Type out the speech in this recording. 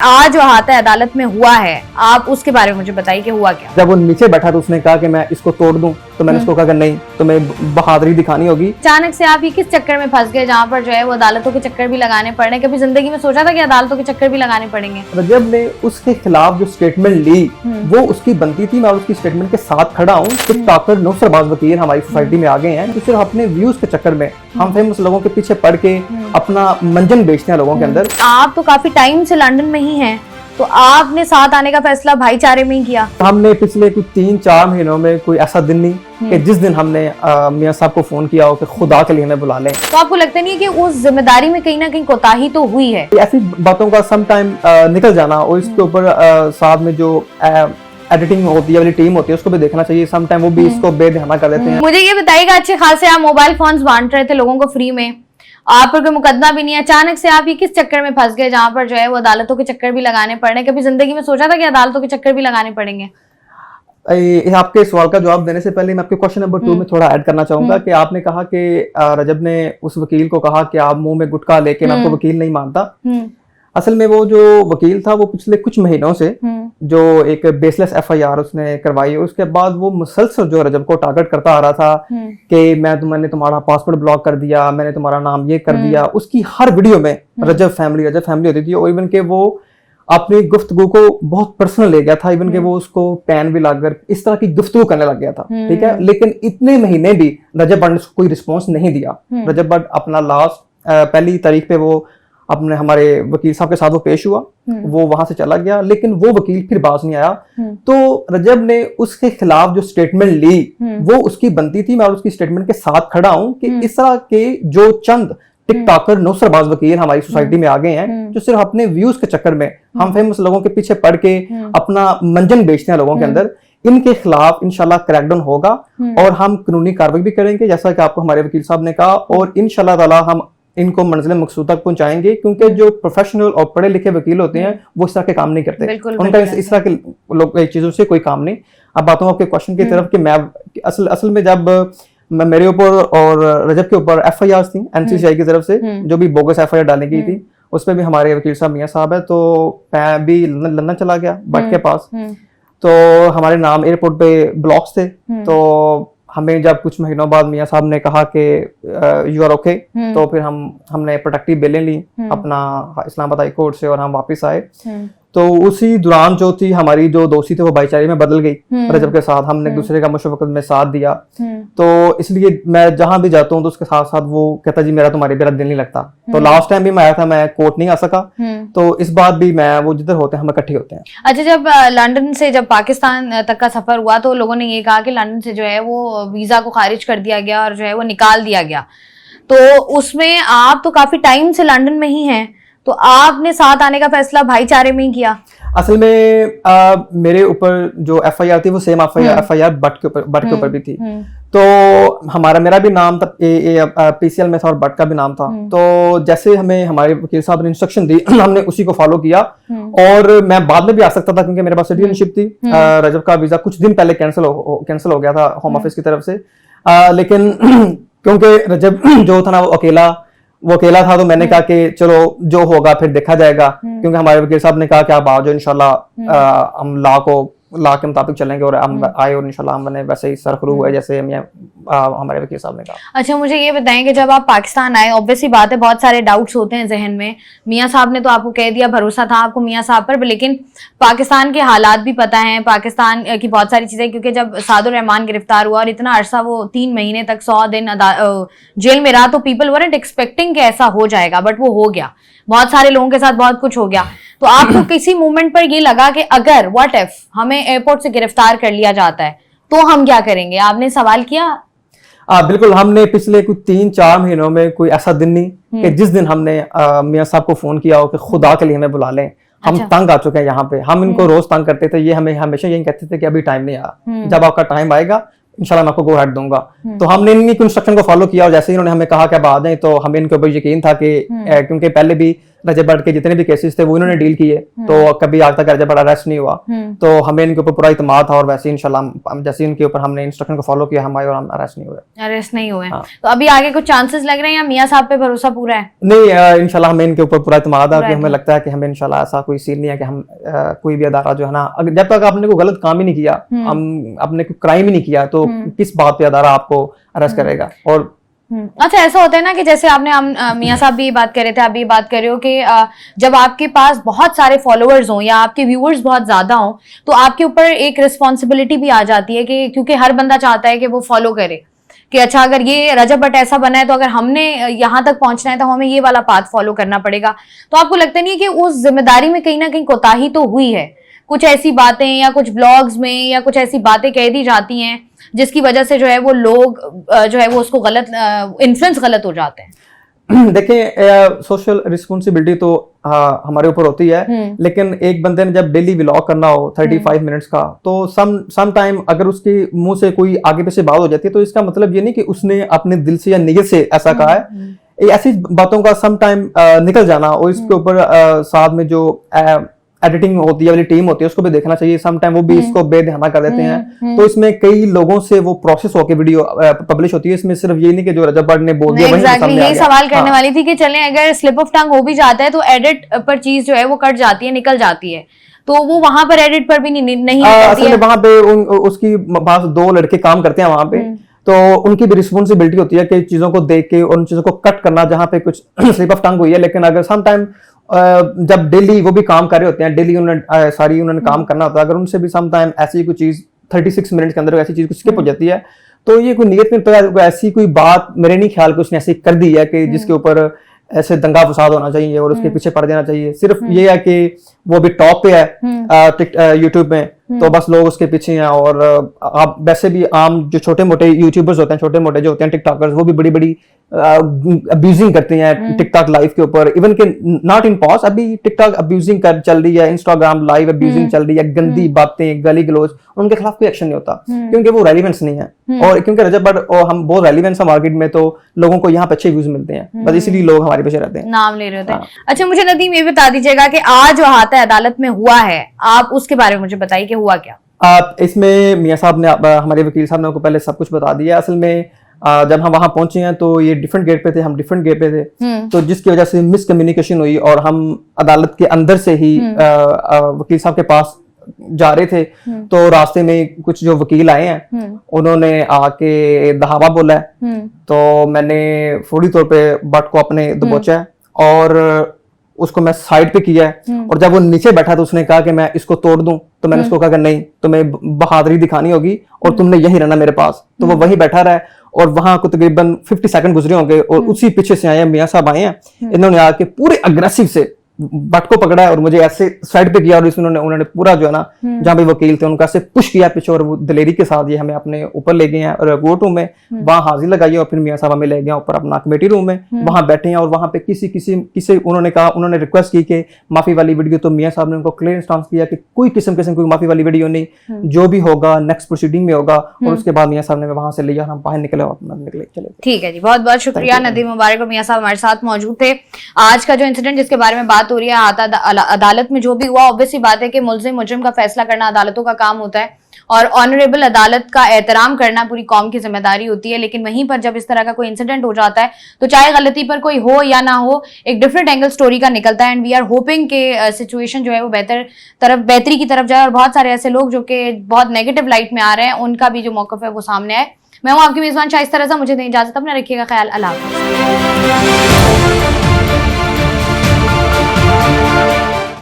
आज जो हाथ अदालत में हुआ है, आप उसके बारे में मुझे बताइए कि हुआ क्या। जब वो नीचे बैठा तो उसने कहा कि मैं इसको तोड़ दूं, तो मैंने उसको कहा कि नहीं, तुम्हें बहादुरी दिखानी होगी। अचानक से आप ये किस चक्कर में फंस गए जहाँ पर जो है वो अदालतों के चक्कर भी लगाने पड़ रहे हैं? कभी जिंदगी में सोचा था कि अदालतों के चक्कर भी लगाने पड़ेंगे? रजब ने उसके खिलाफ जो स्टेटमेंट ली वो उसकी बनती थी। मैं उसकी स्टेटमेंट के साथ खड़ा हूँ। टिकटॉकर नुसरबाज वकील हमारी सोसाइटी में आ गए हैं तो सिर्फ अपने व्यूज के चक्कर में हम फेमस लोगों के पीछे पड़ के अपना मंजन बेचते हैं लोगों के अंदर। आप तो काफी टाइम से लंदन में ही हैं, तो आपने साथ आने का फैसला भाईचारे में ही किया? हमने पिछले कुछ 3-4 महीनों में कोई ऐसा दिन नहीं कि जिस दिन हमने मियां साहब को फोन किया हो कि खुदा के लिए हमें बुला लें। तो आपको लगता नहीं है कि उस जिम्मेदारी में कहीं ना कहीं कोताही तो हुई है? ऐसी बातों का सम टाइम निकल जाना और इसके ऊपर साथ में जो एडिटिंग होती है वाली टीम होती है उसको भी देखना चाहिए। सम टाइम वो भी इसको बेध्याना कर देते हैं। मुझे ये बताइएगा, अच्छे खासे आप मोबाइल फोन्स बांट रहे थे लोगों को फ्री में, आप पर कोई मुकदमा भी नहीं है, अचानक से आप ये किस चक्कर में फंस गए जहाँ पर जो है वो अदालतों के चक्कर भी लगाने पड़ रहे हैं? कभी जिंदगी में सोचा था कि अदालतों के चक्कर भी लगाने पड़ेंगे? आपके सवाल का जवाब देने से पहले मैं आपके क्वेश्चन नंबर 2 में थोड़ा ऐड करना चाहूंगा कि आपने कहा कि रजब ने उस वकील को कहा कि आप मुंह में गुटखा लेके मैं आपको वकील नहीं मानता। असल में वो जो वकील था वो पिछले कुछ महीनों से जो एक बेसलेस FIR उसने करवाई, उसके बाद वो मुसलसल जो रजब को टारगेट करता आ रहा था कि मैंने तुम्हारा पासपोर्ट ब्लॉक कर दिया, मैंने तुम्हारा नाम ये कर दिया। उसकी हर वीडियो में रजब फैमिली होती थी और इवन के वो अपनी गुफ्तगू को बहुत पर्सनल ले गया था। इवन के वो उसको पैन भी लाकर इस तरह की गुफ्तगू करने लग गया था। ठीक है, लेकिन इतने महीने भी रजब भट्ट ने कोई रिस्पॉन्स नहीं दिया। रजब भट्ट अपना लास्ट पहली तारीख पे वो अपने हमारे वकील साहब के साथ वो पेश हुआ, वो वहां से चला गया, लेकिन वो वकील फिर बाज नहीं आया। तो रजब ने उसके खिलाफ जो स्टेटमेंट ली वो उसकी बनती थी। मैं उसकी स्टेटमेंट के साथ खड़ा हूं कि इस तरह के जो चंद टिकटॉकर नुसरबाज वकील हमारी सोसाइटी में आ गए हैं जो सिर्फ अपने व्यूज के चक्कर में हम फेमस लोगों के पीछे पड़ के अपना मंजन बेचते हैं लोगों के अंदर, इनके खिलाफ इंशाल्लाह क्रैकडाउन होगा और हम कानूनी कार्रवाई भी करेंगे जैसा कि आपको हमारे वकील साहब ने कहा, और इंशाल्लाह ताला हम इनको मंजिल मकसूद तक पहुंचाएंगे। क्योंकि जो प्रोफेशनल और पढ़े लिखे वकील होते हैं वो इस तरह के काम नहीं करते, उनका इस तरह के लोग चीजों से कोई काम नहीं। अब बात हूं आपके क्वेश्चन की तरफ कि मैं असल में जब मेरे ऊपर और रजब के ऊपर FIR थी NCCI की तरफ से जो भी बोगस FIR डाली गई थी, उसमें भी हमारे वकील साहब मियां साहब है, तो मैं भी लंदन चला गया भट्ट के पास। तो हमारे नाम एयरपोर्ट पे ब्लॉक्स थे, तो हमें जब कुछ महीनों बाद मियां साहब ने कहा कि यू आर ओके, तो फिर हमने प्रोटेक्टिव बेलें ली अपना इस्लामाबाद हाई कोर्ट से और हम वापस आए। तो उसी दौरान जो थी हमारी जो दोस्ती थी वो भाईचारे में बदल गई। रजब के साथ हमने एक दूसरे का मुश्किल वक्त में साथ दिया, तो इसलिए मैं जहां भी जाता हूँ तो उसके साथ साथ वो कहता जी मेरा दिल नहीं लगता। तो लास्ट टाइम भी मैं आया था, मैं कोर्ट नहीं आ सका, तो इस बात भी मैं वो जिधर होते हैं हम इकट्ठे होते हैं। अच्छा, जब लंदन से जब पाकिस्तान तक का सफर हुआ तो लोगों ने ये कहा कि लंदन से जो है वो वीजा को खारिज कर दिया गया और जो है वो निकाल दिया गया, तो उसमें आप तो काफी टाइम से लंदन में ही हैं, तो आपने साथ आने का फैसला भाईचारे में ही किया? असल में मेरे ऊपर जो FIR थी वो सेम FIR भट्ट के ऊपर भी थी, तो मेरा भी नाम PCL में था और भट्ट का भी नाम था। तो जैसे हमें हमारे वकील साहब ने इंस्ट्रक्शन दी हमने उसी को फॉलो किया, और मैं बाद में भी आ सकता था क्योंकि मेरे पास सिटीजनशिप थी। रजब का वीजा कुछ दिन पहले कैंसिल हो गया था होम ऑफिस की तरफ से, लेकिन क्योंकि रजब जो था ना वो अकेला था, तो मैंने कहा कि चलो जो होगा फिर देखा जाएगा। क्योंकि हमारे वकील साहब ने कहा कि आप आ जाओ, इंशाल्लाह हम लॉ के मुताबिक चलेंगे, और हम आए और इंशाल्लाह हमने वैसे ही सरखरू हुए जैसे हमारे वकील साहब ने कहा। अच्छा, मुझे ये बताएं कि जब आप पाकिस्तान आए, ऑब्वियसली बात है बहुत सारे डाउट्स होते हैं जहन में, मियां साहब ने तो आपको कह दिया, भरोसा था आपको मियां साहब पर, लेकिन पाकिस्तान के हालात भी पता है, पाकिस्तान की बहुत सारी चीजें, क्योंकि जब सादुर रहमान गिरफ्तार हुआ और इतना अरसा वो 3 महीने तक 100 दिन जेल में रहा, तो पीपल वरंट एक्सपेक्टिंग कि ऐसा हो जाएगा, बट वो हो गया। बहुत सारे लोगों के साथ बहुत कुछ हो गया, तो आपको किसी मोमेंट पर ये लगा कि अगर व्हाट इफ हमें एयरपोर्ट से गिरफ्तार कर लिया जाता है तो हम क्या करेंगे? आपने सवाल किया? बिल्कुल, हमने पिछले कुछ 3-4 महीनों में कोई ऐसा दिन नहीं कि जिस दिन हमने मियां साहब को फोन किया हो कि खुदा के लिए हमें बुला लें। हम तंग आ चुके हैं यहाँ पे, हम इनको रोज तंग करते थे, ये हमें हमेशा यही कहते थे कि अभी टाइम नहीं आया, जब आपका टाइम आएगा इंशाल्लाह मैं आपको गो हेड दूंगा। तो हमने इनकी इंस्ट्रक्शन को फॉलो किया, और जैसे ही इन्होंने हमें कहा कि अब आ जाएं, तो हमें इनके ऊपर यकीन था कि क्योंकि पहले भी रजब भट्ट के जितने भी केसेस थे वो इन्होंने डील किए, तो कभी आज तक रजब भट्ट अरेस्ट नहीं हुआ। तो हमें इनके ऊपर पूरा इत्मीनान था और वैसे इंशाल्लाह जैसे इनके ऊपर हमने इंस्ट्रक्शन को फॉलो किया हम आए और हम अरेस्ट नहीं हुए। अरेस्ट नहीं हुए। तो अभी आगे कुछ चांसेस लग रहे हैं या मियां साहब पे भरोसा पूरा है? नहीं, इंशाल्लाह हमें इनके ऊपर पूरा इत्मीनान है कि हमें लगता है कि हमें इंशाल्लाह ऐसा कोई सीन नहीं है कि हम कोई भी अदारा जो है ना, जब तक आपने कोई गलत काम ही नहीं किया, हम आपने कोई क्राइम ही नहीं किया, तो किस बात पे अदारा आपको अरेस्ट करेगा। और अच्छा, ऐसा होता है ना कि जैसे आपने मियां साहब भी ये बात कर रहे थे, आप भी ये बात कर रहे हो कि जब आपके पास बहुत सारे फॉलोअर्स हों या आपके व्यूअर्स बहुत ज्यादा हों तो आपके ऊपर एक रिस्पॉन्सिबिलिटी भी आ जाती है कि क्योंकि हर बंदा चाहता है कि वो फॉलो करे कि अच्छा अगर ये रजब भट्ट ऐसा बना है तो अगर हमने यहाँ तक पहुंचना है तो हमें ये वाला पाथ फॉलो करना पड़ेगा। तो आपको लगता नहीं है कि उस जिम्मेदारी में कहीं ना कहीं कोताही तो हुई है? कुछ ऐसी बातें या कुछ ब्लॉग्स में या कुछ ऐसी बातें कह दी जाती हैं जिसकी वजह से जो है वो लोग जो है वो उसको गलत इन्फ्लुएंस गलत हो जाते हैं। देखिए, सोशल रिस्पॉन्सिबिलिटी तो हमारे ऊपर होती है, लेकिन एक बंदे ने जब डेली व्लॉग करना हो 35 मिनट्स का, तो सम टाइम अगर उसके मुंह से कोई आगे पीछे बात हो जाती है तो इसका मतलब ये नहीं कि उसने अपने दिल से या नियत से ऐसा कहा है। ऐसी बातों का सम टाइम निकल जाना और इसके ऊपर साथ में जो एडिटिंग होती है वाली टीम होती है उसको भी देखना चाहिए। सम टाइम वो भी इसको बेध्याना कर देते हैं, तो इसमें कई लोगों से वो प्रोसेस होकर वीडियो पब्लिश होती है। इसमें सिर्फ ये नहीं कि जो रजब भट्ट ने बोल दिया exactly, यही सवाल करने वाली थी कि चलें अगर स्लिप ऑफ टंग हो भी जाता है तो एडिट पर चीज जो है वो कट जाती है, निकल जाती है, तो वो वहां पर एडिट पर भी नहीं असल में वहां पे उसकी पास 2 लड़के काम करते हैं वहां पे, तो उनकी भी रिस्पॉन्सिबिलिटी होती है कि चीजों को देख के और उन चीजों को कट करना जहां पे कुछ स्लिप ऑफ टंग हुई है। लेकिन अगर सम टाइम जब डेली वो भी काम कर रहे होते हैं, डेली उन्होंने काम करना होता है, अगर उनसे भी सम टाइम ऐसी कोई चीज 36 मिनट के अंदर ऐसी चीज कुछ स्किप हो जाती है तो ये कोई नियत में तो ऐसी कोई बात मेरे नहीं ख्याल कि उसने ऐसी कर दी है कि जिसके ऊपर ऐसे दंगा फसाद होना चाहिए और उसके पीछे पड़ जाना चाहिए। सिर्फ ये है कि वो भी टॉप पे है यूट्यूब में, तो बस लोग उसके पीछे हैं। और आप वैसे भी आम जो छोटे मोटे यूट्यूबर्स होते हैं, छोटे मोटे जो होते हैं टिकटॉकर्स, वो भी बड़ी बड़ी अब्यूजिंग करते हैं टिकटॉक लाइव के ऊपर। इवन के नॉट इन पॉज, अभी टिकटॉक अब्यूजिंग कर चल रही है, इंस्टाग्राम लाइव अब्यूजिंग चल रही है, गंदी बातें, गाली गलौज, उनके खिलाफ कोई एक्शन नहीं होता क्योंकि वो रेलिवेंस नहीं है। और क्योंकि रजब भट्ट हम बहुत रेलिवेंस है मार्केट में, तो लोगों को यहाँ पे अच्छे व्यूज मिलते हैं, बस इसीलिए लोग हमारे पीछे रहते हैं, नाम ले रहे होते हैं। अच्छा, मुझे नदीम ये बता दीजिएगा कि आज जो हादसा अदालत में हुआ है, आप उसके बारे में मुझे बताइए कि हुआ क्या। इसमें मियां साहब ने, हमारे वकील साहब ने आपको पहले सब कुछ बता दिया। असल में जब हम वहां पहुंचे हैं तो ये डिफरेंट गेट पे थे, हम डिफरेंट गेट पे थे, तो जिसकी वजह से मिसकम्युनिकेशन हुई और हम अदालत के अंदर से ही वकील साहब के पास जा रहे थे, तो रास्ते में कुछ जो वकील आए हैं उन्होंने आके दहावा बोला है, तो मैंने फौरी तौर पे भट्ट को अपने दबोचा है और उसको मैं साइड पे किया है। और जब वो नीचे बैठा तो उसने कहा कि मैं इसको तोड़ दूं, तो मैंने उसको कहा कि नहीं, तुम्हें बहादुरी दिखानी होगी और तुमने यही रहना मेरे पास। तो वो वहीं बैठा रहा है और वहां को तकरीबन 50 सेकंड गुजरे होंगे और उसी पीछे से आए मियां साहब आए हैं, इन्होंने आके पूरे अग्रेसिव से भट्ट को पकड़ा है और मुझे ऐसे साइड पे किया और उन्होंने पूरा जो है ना, जहां भी वकील थे उनका से पुश किया पीछे और वो दलेरी के साथ ये हमें अपने ऊपर ले गए हैं और कोर्ट रूम में वहां हाजिर लगाई और फिर मियां साहब हमें ले गए ऊपर अपना कमेटी रूम में, वहां बैठे हैं। और वहां पे किसी उन्होंने कहा, उन्होंने रिक्वेस्ट की कि माफी वाली वीडियो, तो मियां साहब ने उनको क्लियर इंस्टांस किया कि कोई किस्म कोई माफी वाली वीडियो नहीं, जो भी होगा नेक्स्ट प्रोसीडिंग में होगा। और उसके बाद मियां साहब ने वहां से लिया, हम बाहर निकले चले। ठीक है जी, बहुत बहुत शुक्रिया नदीम मुबारक और मियां साहब हमारे साथ मौजूद थे। आज का जो इंसिडेंट जिसके बारे में बात हो रही है, अदालत में जो भी हुआ, ऑब्वियसली बात है कि मुजरिम का फैसला करना अदालतों का काम होता है और ऑनरेबल अदालत का एहतराम करना पूरी कौम की जिम्मेदारी होती है। लेकिन वहीं पर जब इस तरह का कोई इंसिडेंट हो जाता है तो चाहे गलती पर कोई हो या ना हो, एक डिफरेंट एंगल स्टोरी का निकलता है। एंड वी आर होपिंग के सिचुएशन जो है वो बेहतरी की तरफ जाए और बहुत सारे ऐसे लोग जो कि बहुत नेगेटिव लाइट में आ रहे हैं उनका भी जो मौकफ है वो सामने आए। मैं हूं आपकी मेजबान शाइस्ता रज़ा, मुझे दें इजाजत, अपना रखिएगा ख्याल, अल्लाह हाफ़िज़।